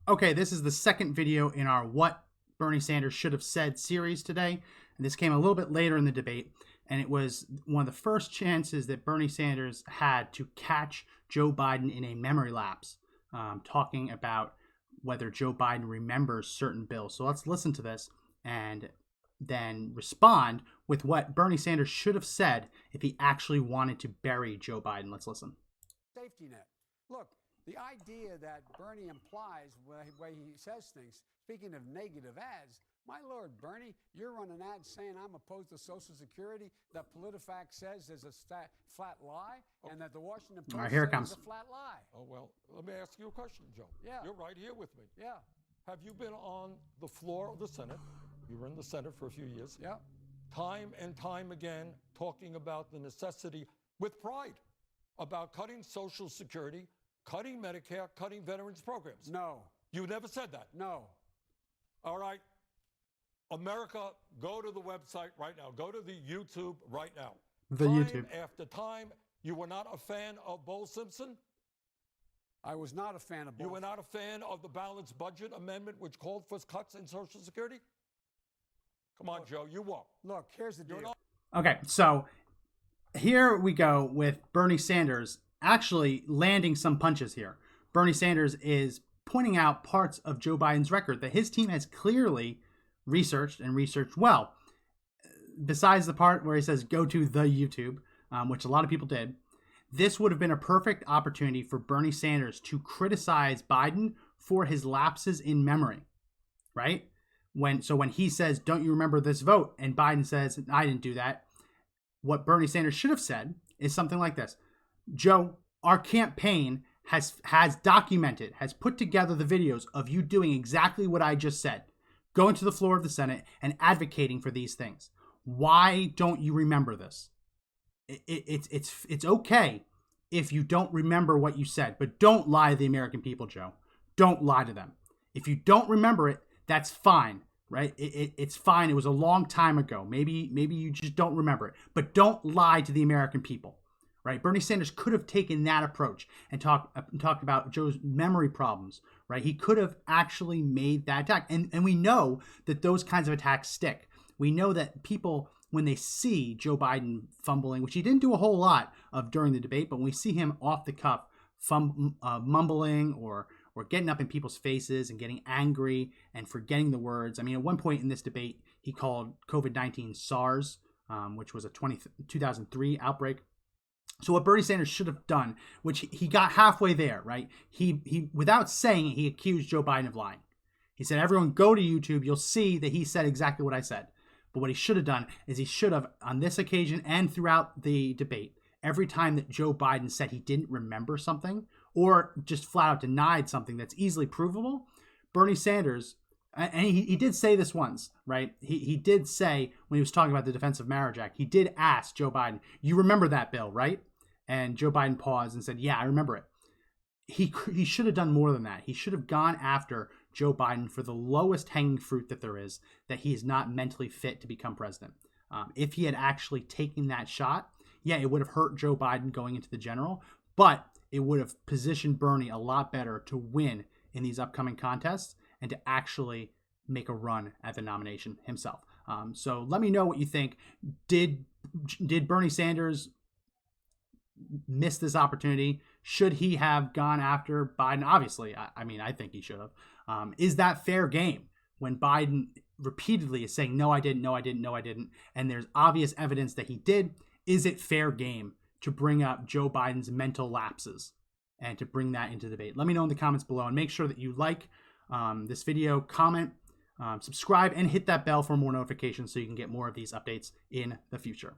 Okay, this is the second video in our What Bernie Sanders Should Have Said series today. And this came a little bit later in the debate, and it was one of the first chances that Bernie Sanders had to catch Joe Biden in a memory lapse, talking about whether Joe Biden remembers certain bills. So let's listen to this and then respond with what Bernie Sanders should have said if he actually wanted to bury Joe Biden. Let's listen. Safety net. Look, the idea that Bernie implies when he says things, speaking of negative ads, my Lord, Bernie, you're running ads saying I'm opposed to Social Security, that PolitiFact says is a flat lie, and that the Washington Post All right, here it says comes. is a flat lie. Oh, well, let me ask you a question, Joe. Yeah. You're right here with me. Yeah. Have you been on the floor of the Senate? You were in the Senate for a few years. Yeah. Time and time again, talking about the necessity, with pride, about cutting Social Security, cutting Medicare, cutting veterans programs. No. You never said that. No. All right. America, go to the website right now. Go to the YouTube right now. YouTube. After time, you were not a fan of Bo Simpson? I was not a fan of both. You were not a fan of the balanced budget amendment, which called for cuts in Social Security? Come on, Joe, you won't. Look, here's the deal. Okay, so here we go with Bernie Sanders actually landing some punches here. Bernie Sanders is pointing out parts of Joe Biden's record that his team has clearly researched and researched well. Besides the part where he says go to the YouTube, which a lot of people did, this would have been a perfect opportunity for Bernie Sanders to criticize Biden for his lapses in memory, right? When he says, don't you remember this vote? And Biden says, I didn't do that. What Bernie Sanders should have said is something like this. Joe, our campaign has documented, has put together the videos of you doing exactly what I just said, going to the floor of the Senate and advocating for these things. Why don't you remember this? It's okay if you don't remember what you said, but don't lie to the American people, Joe. Don't lie to them. If you don't remember it, that's fine, right? It's fine. It was a long time ago. Maybe you just don't remember it, but don't lie to the American people, right? Bernie Sanders could have taken that approach and talked about Joe's memory problems, right? He could have actually made that attack. And we know that those kinds of attacks stick. We know that people, when they see Joe Biden fumbling, which he didn't do a whole lot of during the debate, but when we see him off the cuff mumbling or getting up in people's faces and getting angry and forgetting the words. I mean, at one point in this debate, he called COVID-19 SARS, which was a 2003 outbreak. So what Bernie Sanders should have done, which he got halfway there, right? He without saying it, he accused Joe Biden of lying. He said, everyone go to YouTube. You'll see that he said exactly what I said. But what he should have done is he should have, on this occasion and throughout the debate, every time that Joe Biden said he didn't remember something or just flat out denied something that's easily provable, Bernie Sanders, and he did say this once, right? He did say when he was talking about the Defense of Marriage Act, he did ask Joe Biden, you remember that bill, right? And Joe Biden paused and said, yeah, I remember it. He should have done more than that. He should have gone after Joe Biden for the lowest hanging fruit that there is, that he is not mentally fit to become president. If he had actually taken that shot, yeah, it would have hurt Joe Biden going into the general, but it would have positioned Bernie a lot better to win in these upcoming contests and to actually make a run at the nomination himself. So let me know what you think. Did Bernie Sanders miss this opportunity? Should he have gone after Biden? Obviously, I think he should have. Is that fair game when Biden repeatedly is saying, no, I didn't, no, I didn't, no, I didn't, and there's obvious evidence that he did? Is it fair game to bring up Joe Biden's mental lapses and to bring that into debate? Let me know in the comments below, and make sure that you like this video, comment, subscribe, and hit that bell for more notifications so you can get more of these updates in the future.